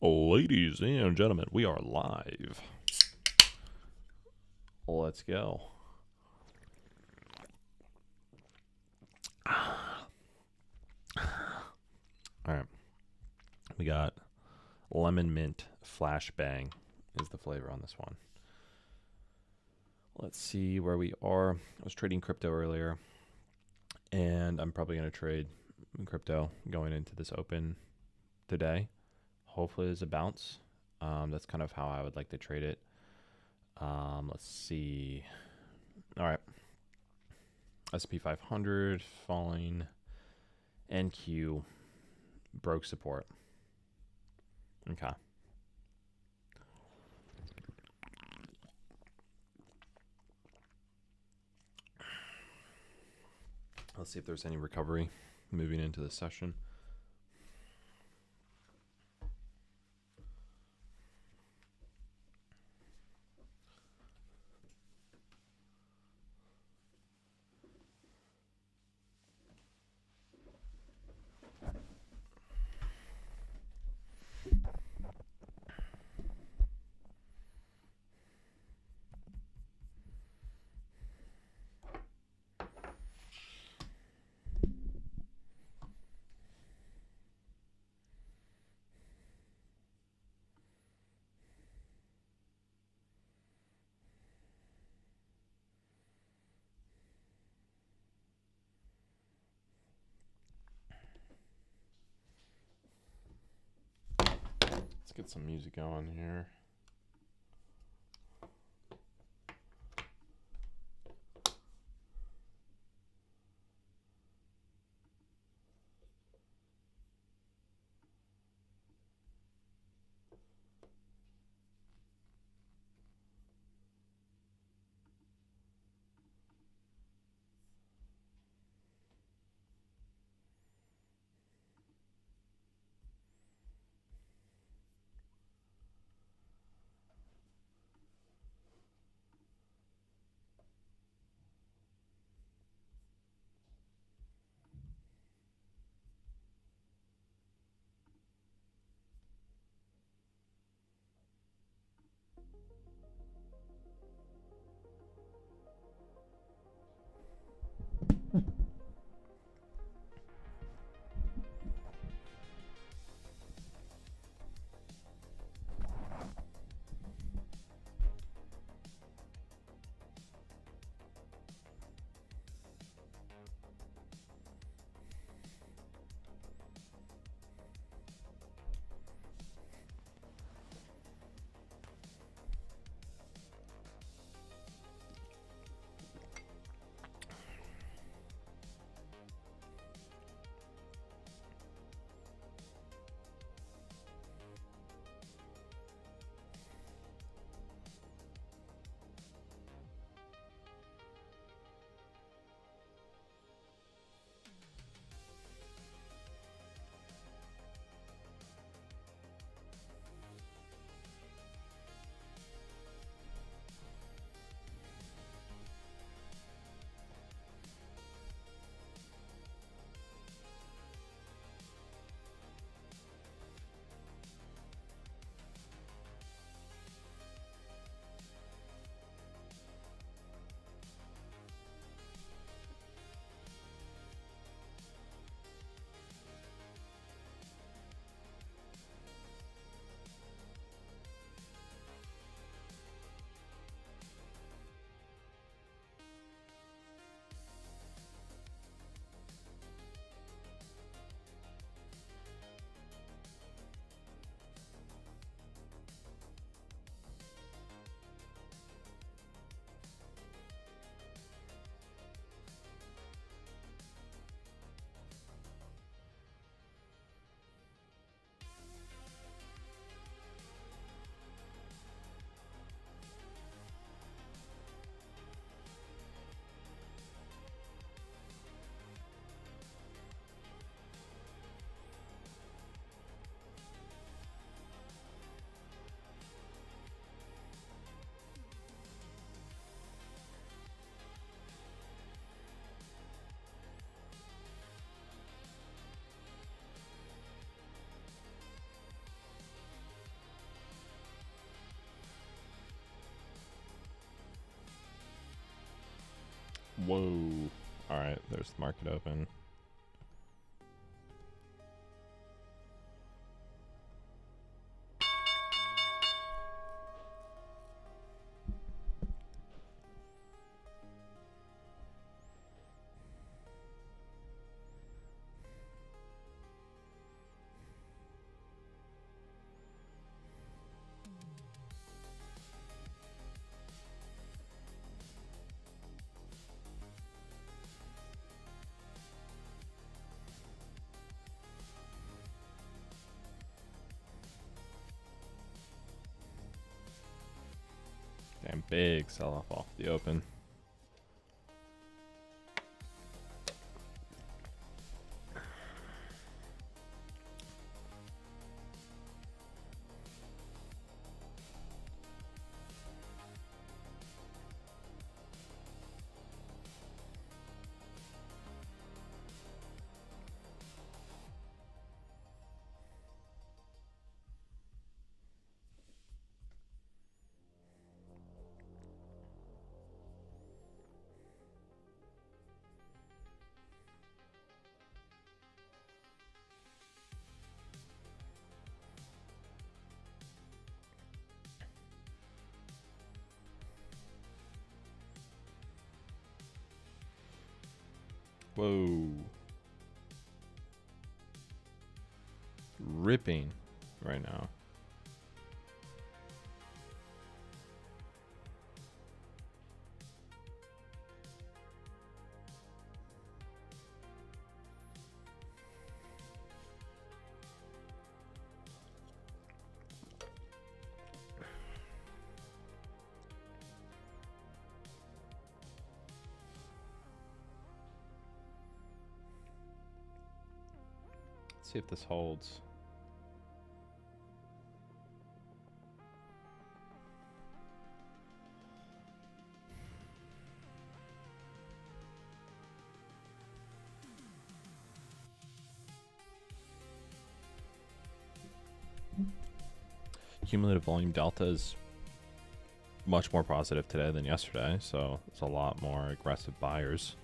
Ladies and gentlemen, we are live. Let's go. All right. We got lemon mint flashbang is the flavor on this one. Let's see where we are. I was trading crypto earlier, and I'm probably going to trade crypto going into this open today. Hopefully there's a bounce. That's kind of how I would like to trade it. Let's see. All right. S&P 500 falling. NQ broke support. Okay. Let's see if there's any recovery moving into the session. Let's get some music going here. Whoa. All right, there's the market open. Damn, big sell-off off the open. Whoa. Ripping right now. Let's see if this holds. Cumulative volume delta is much more positive today than yesterday, so it's a lot more aggressive buyers.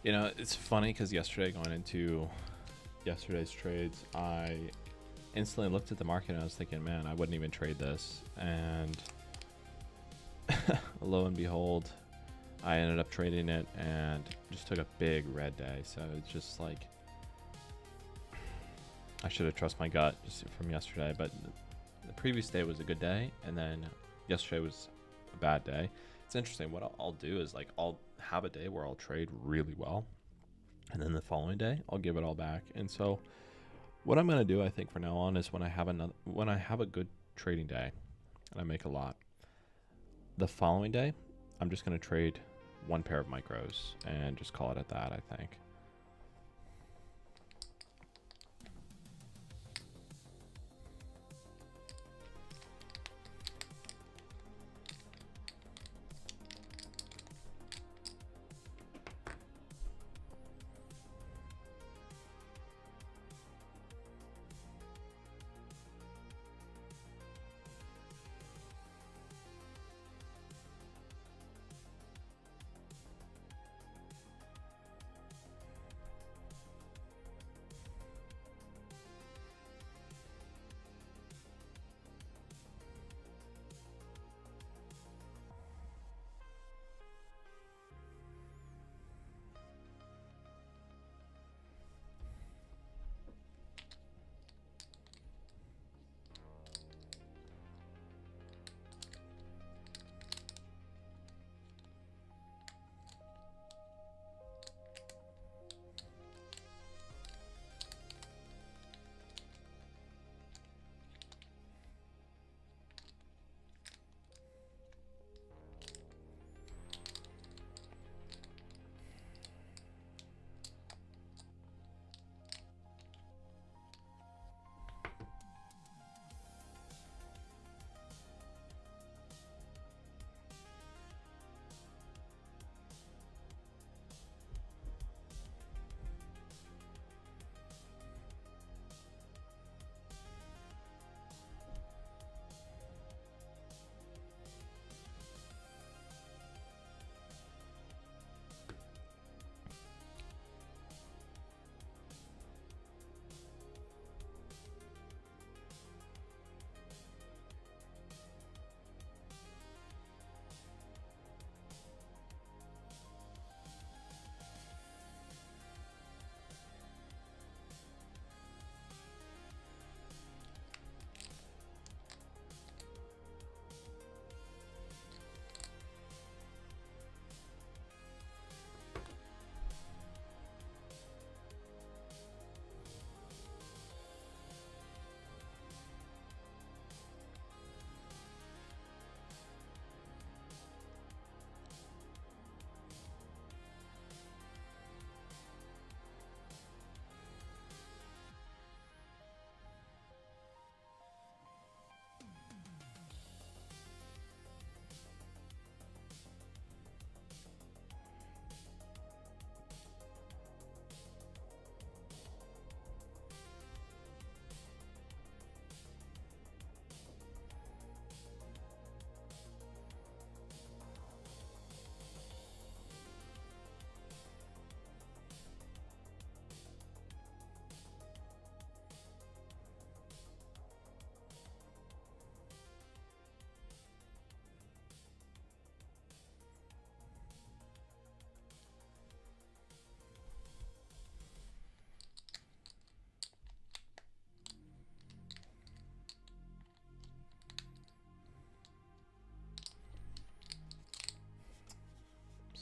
You know, it's funny because yesterday, going into yesterday's trades, I instantly looked at the market and I was thinking, man, I wouldn't even trade this. And lo and behold, I ended up trading it and just took a big red day. So it's just like, I should have trusted my gut just from yesterday, but the previous day was a good day, and then yesterday was a bad day. It's interesting. What I'll do is, like, I'll have a day where I'll trade really well, and then the following day I'll give it all back. And so what I'm going to do, I think, from now on is when I have a good trading day and I make a lot, the following day I'm just going to trade one pair of micros and just call it at that, I think.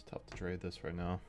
Tough to trade this right now.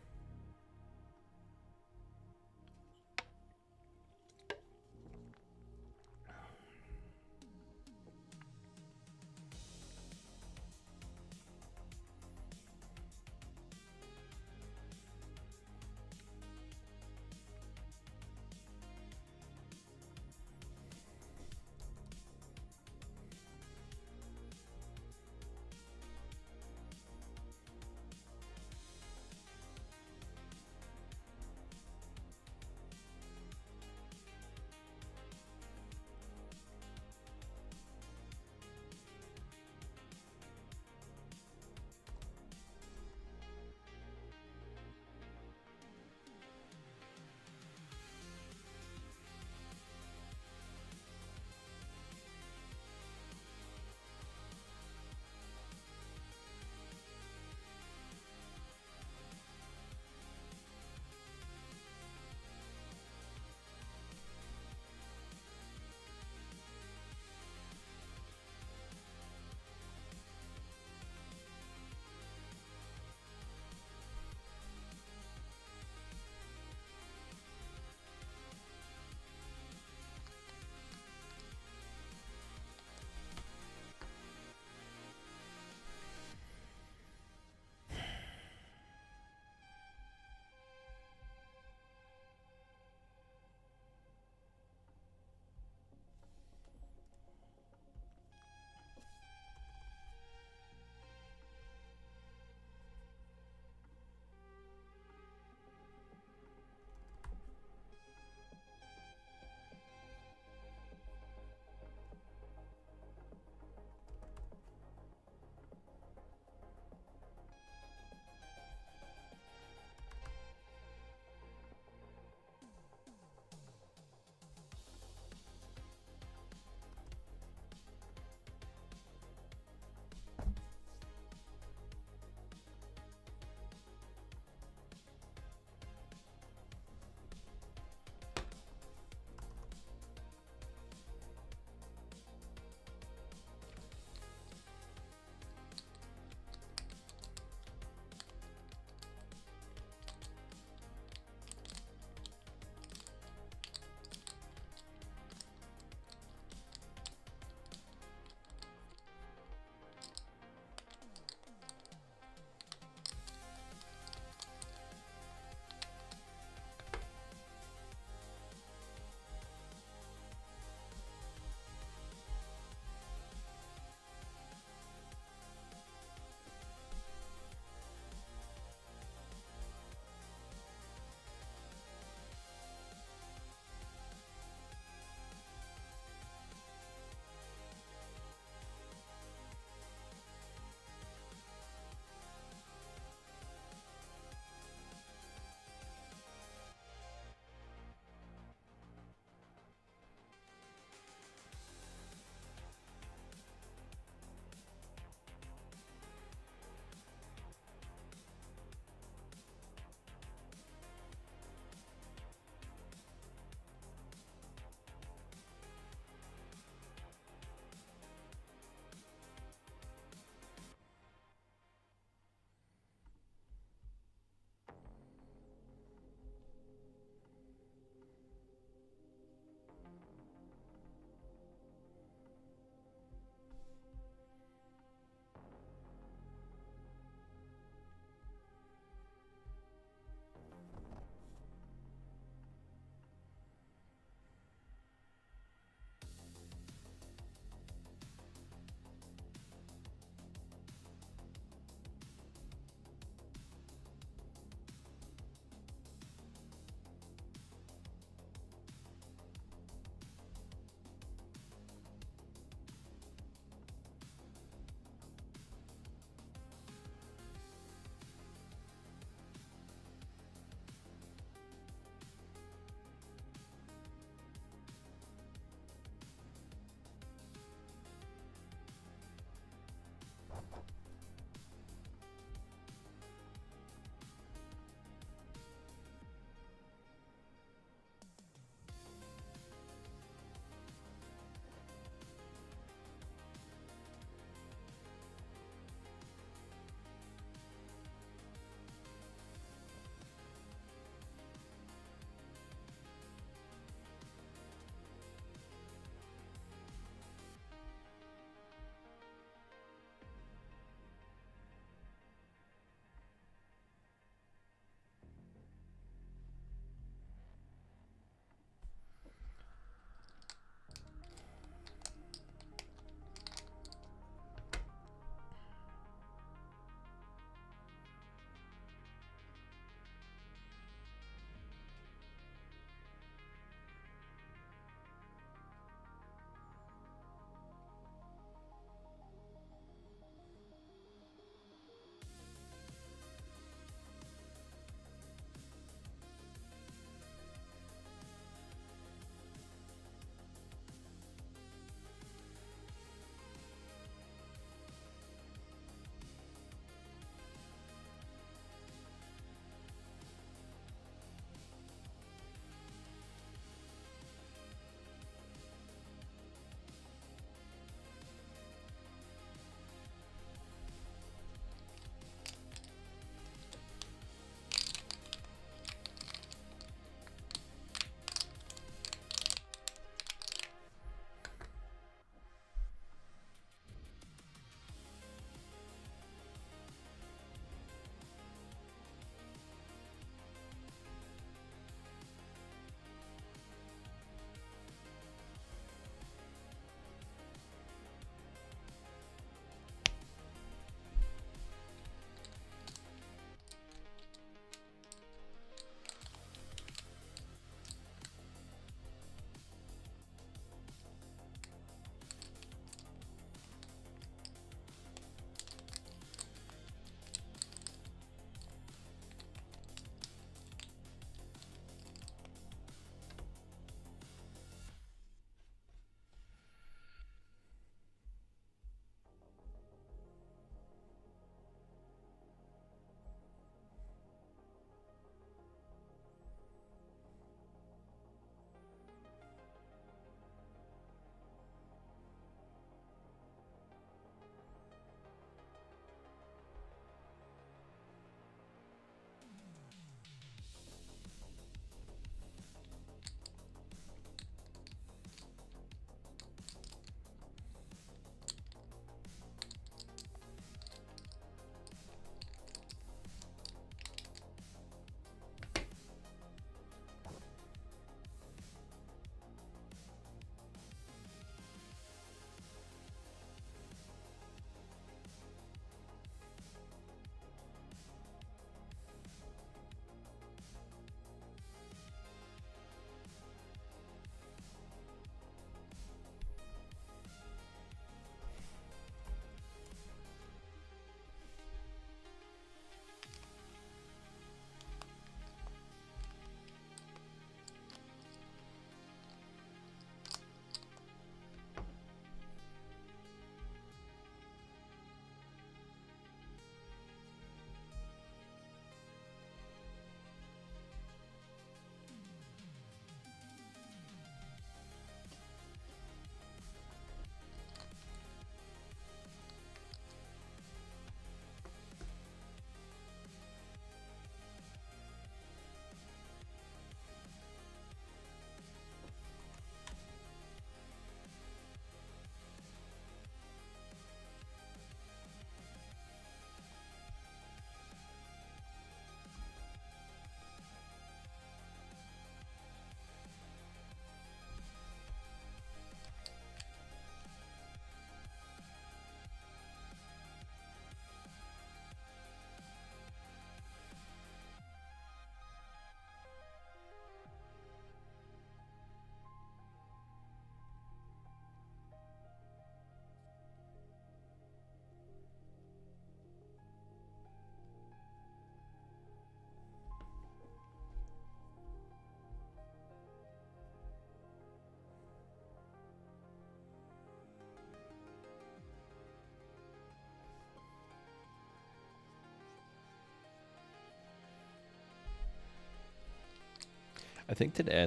I think today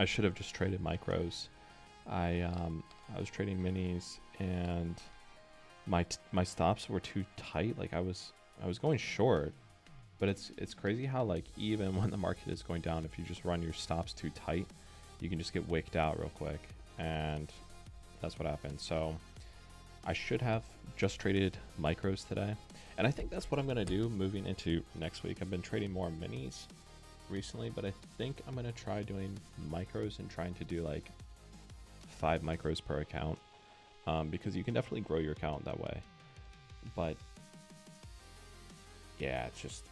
I should have just traded micros. I was trading minis and my stops were too tight. Like I was going short, but it's crazy how like even when the market is going down, if you just run your stops too tight, you can just get wicked out real quick, and that's what happened. So I should have just traded micros today, and I think that's what I'm gonna do moving into next week. I've been trading more minis recently, but I think I'm gonna try doing micros and trying to do like 5 micros per account, because you can definitely grow your account that way. But yeah, it's just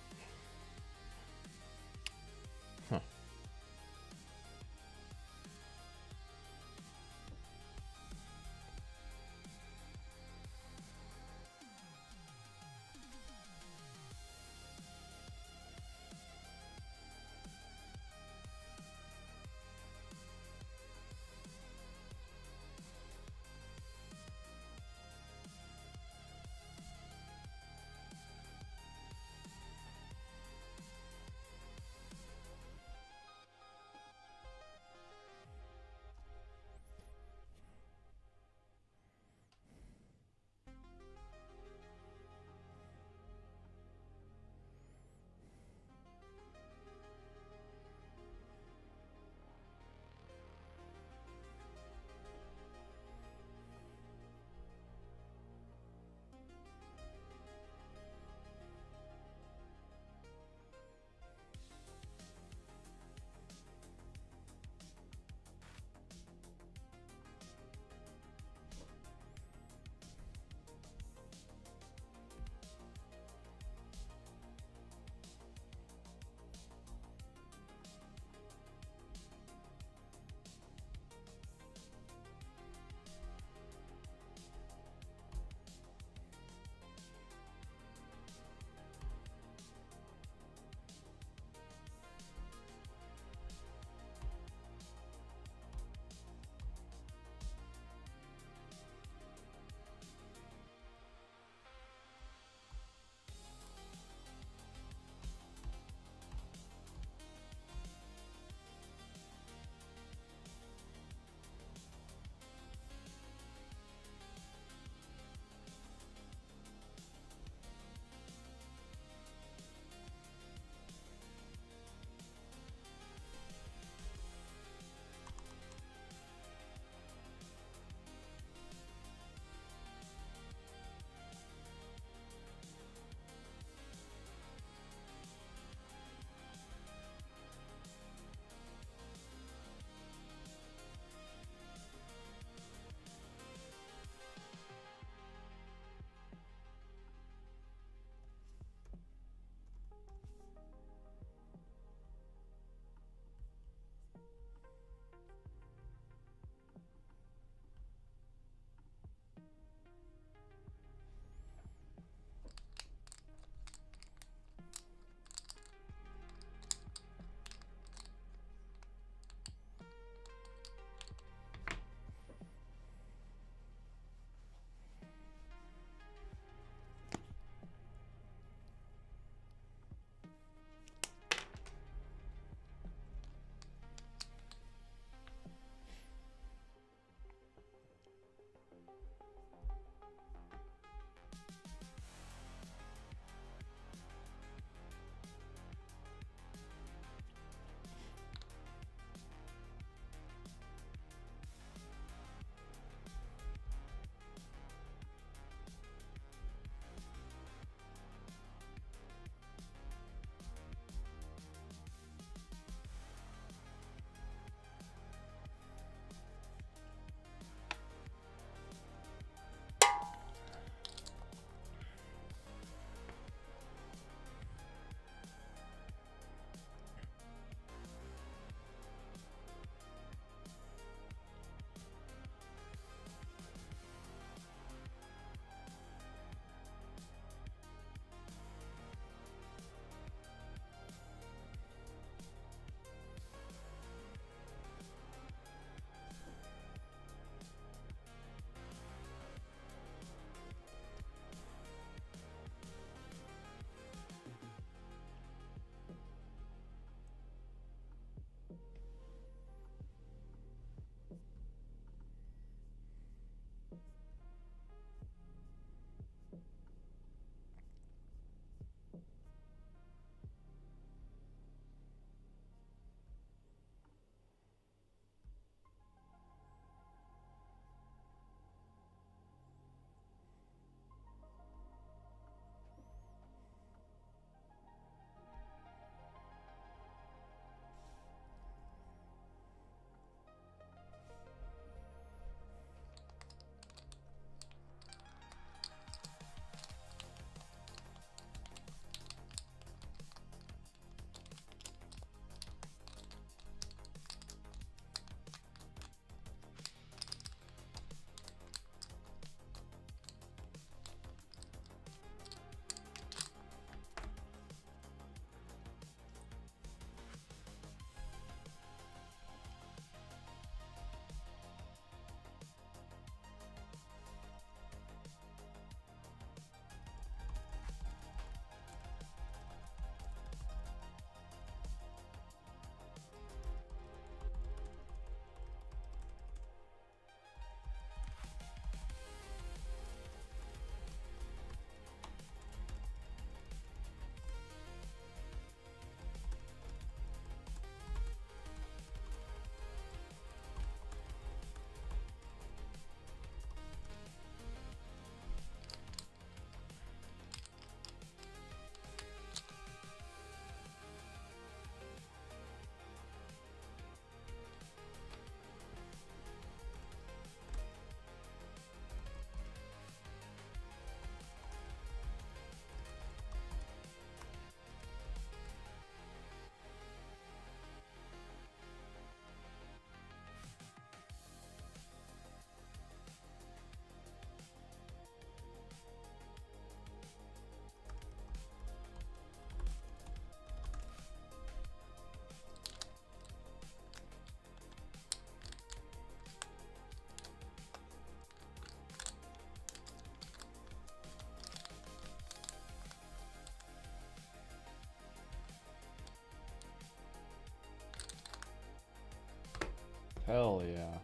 Hell yeah.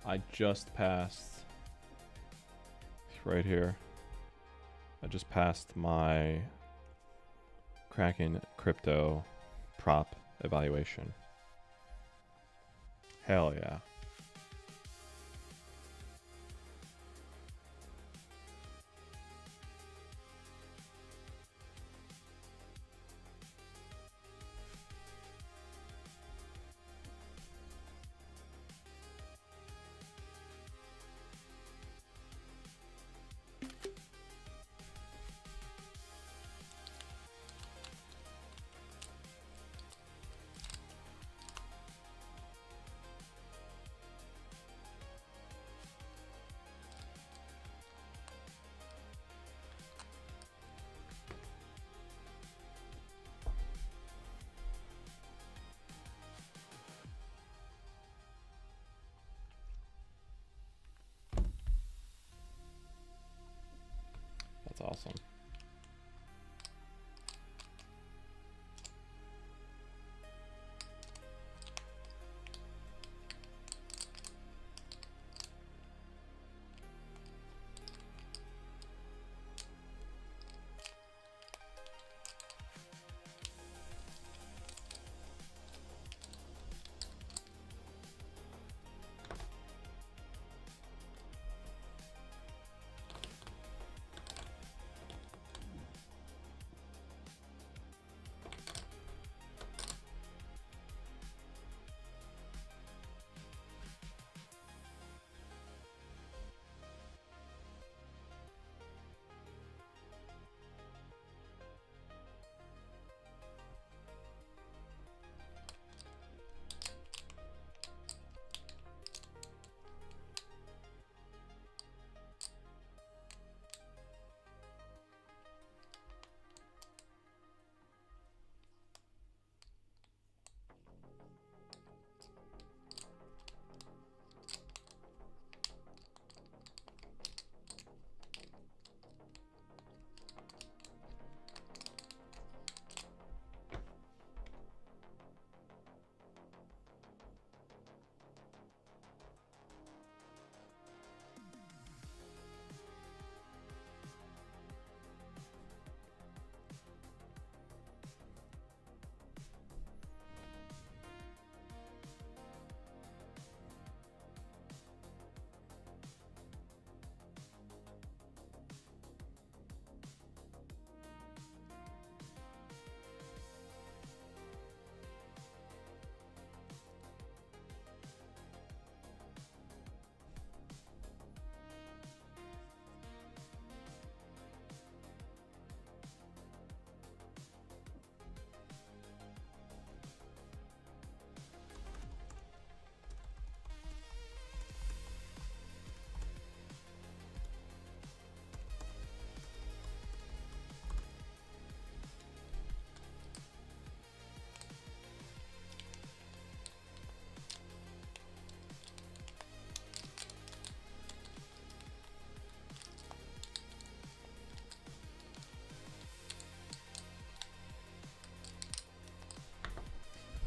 I just passed right here. I just passed my Kraken crypto prop evaluation. Hell yeah. That's awesome.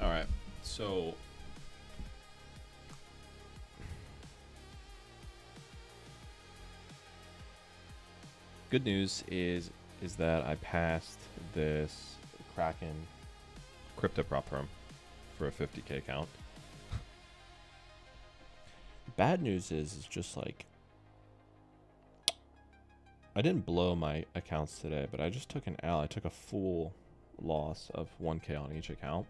All right. So good news is that I passed this Kraken crypto prop firm for a 50K account. Bad news is just like I didn't blow my accounts today, but I just took an L. I took a full loss of 1K on each account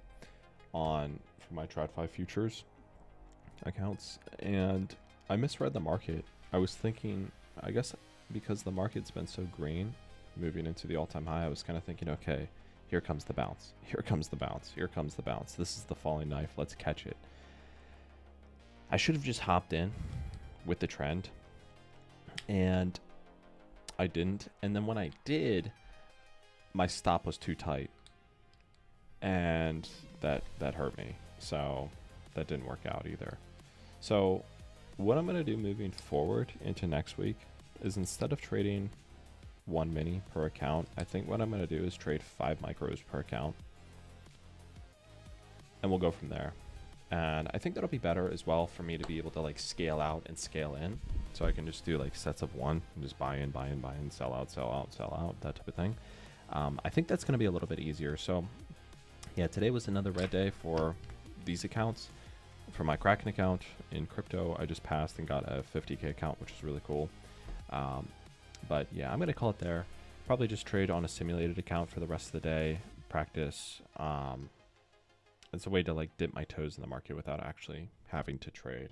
for my TradFi futures accounts, and I misread the market. I was thinking, I guess because the market's been so green moving into the all-time high, I was kind of thinking, okay, here comes the bounce. Here comes the bounce. Here comes the bounce. This is the falling knife. Let's catch it. I should have just hopped in with the trend, and I didn't. And then when I did, my stop was too tight, and that hurt me. So that didn't work out either. So what I'm going to do moving forward into next week is, instead of trading 1 mini per account, I think what I'm going to do is trade 5 micros per account, and we'll go from there. And I think that'll be better as well for me to be able to like scale out and scale in. So I can just do like sets of one and just buy in, buy in, buy in, sell out, sell out, sell out, that type of thing. I think that's going to be a little bit easier. So yeah, today was another red day for these accounts. For my Kraken account in crypto, I just passed and got a 50K account, which is really cool. But yeah, I'm going to call it there. Probably just trade on a simulated account for the rest of the day, practice. It's a way to like dip my toes in the market without actually having to trade.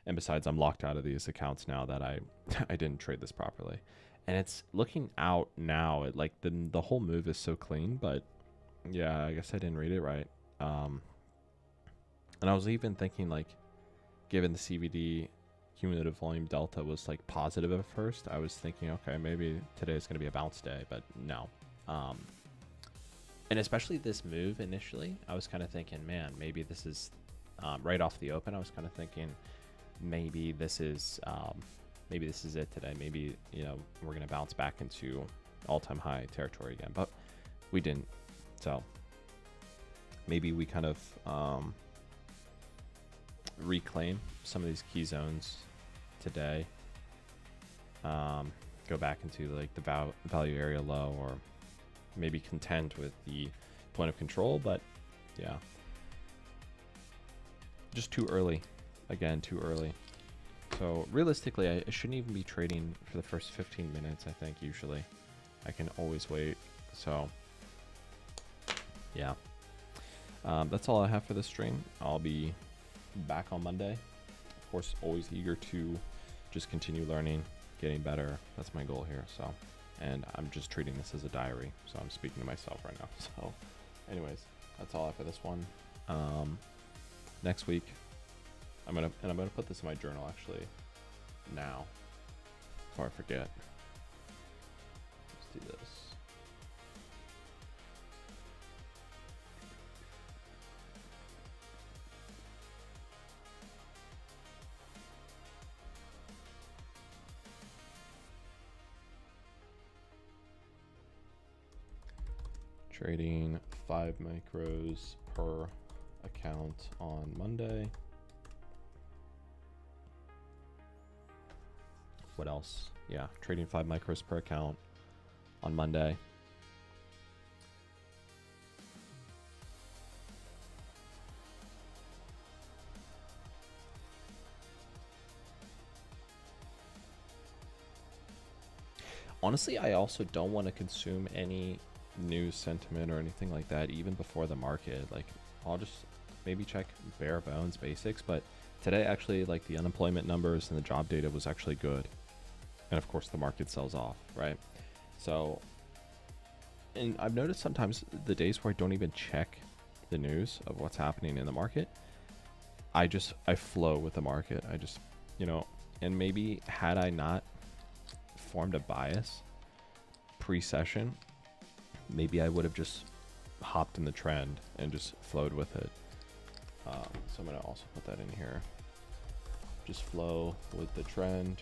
And besides, I'm locked out of these accounts now that I didn't trade this properly. And it's looking out now at like the whole move is so clean, but yeah, I guess I didn't read it right. And I was even thinking like, given the CVD cumulative volume delta was like positive at first, I was thinking, okay, maybe today is going to be a bounce day, but no. And especially this move initially, I was kind of thinking, man, maybe this is right off the open. I was kind of thinking maybe this is it today. Maybe, you know, we're going to bounce back into all-time high territory again, but we didn't. So maybe we kind of reclaim some of these key zones today, go back into like the value area low, or maybe contend with the point of control. But yeah, just too early. Again, too early. So realistically, I shouldn't even be trading for the first 15 minutes. I think usually I can always wait. So yeah, that's all I have for this stream. I'll be back on Monday. Of course, always eager to just continue learning, getting better. That's my goal here. So, and I'm just treating this as a diary. So I'm speaking to myself right now. So anyways, that's all I have for this one. Next week, I'm gonna put this in my journal actually now before I forget. Let's do this. Trading 5 micros per account on Monday. What else? Yeah, trading 5 micros per account on Monday. Honestly, I also don't want to consume any news sentiment or anything like that even before the market. Like, I'll just maybe check bare bones basics. But today actually, like, the unemployment numbers and the job data was actually good, and of course the market sells off, right? So, and I've noticed sometimes the days where I don't even check the news of what's happening in the market, I flow with the market. I just, you know, and maybe had I not formed a bias pre-session, maybe I would have just hopped in the trend and just flowed with it. So I'm going to also put that in here. Just flow with the trend.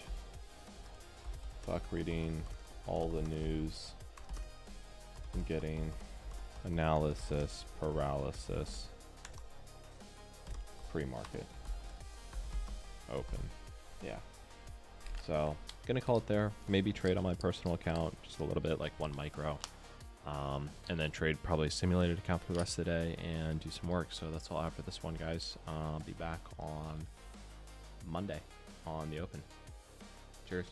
Fuck reading all the news and getting analysis paralysis pre-market open. Yeah. So gonna call it there. Maybe trade on my personal account just a little bit, like 1 micro. And then trade probably a simulated account for the rest of the day and do some work. So that's all I have for this one, guys. I'll be back on Monday on the open. Cheers.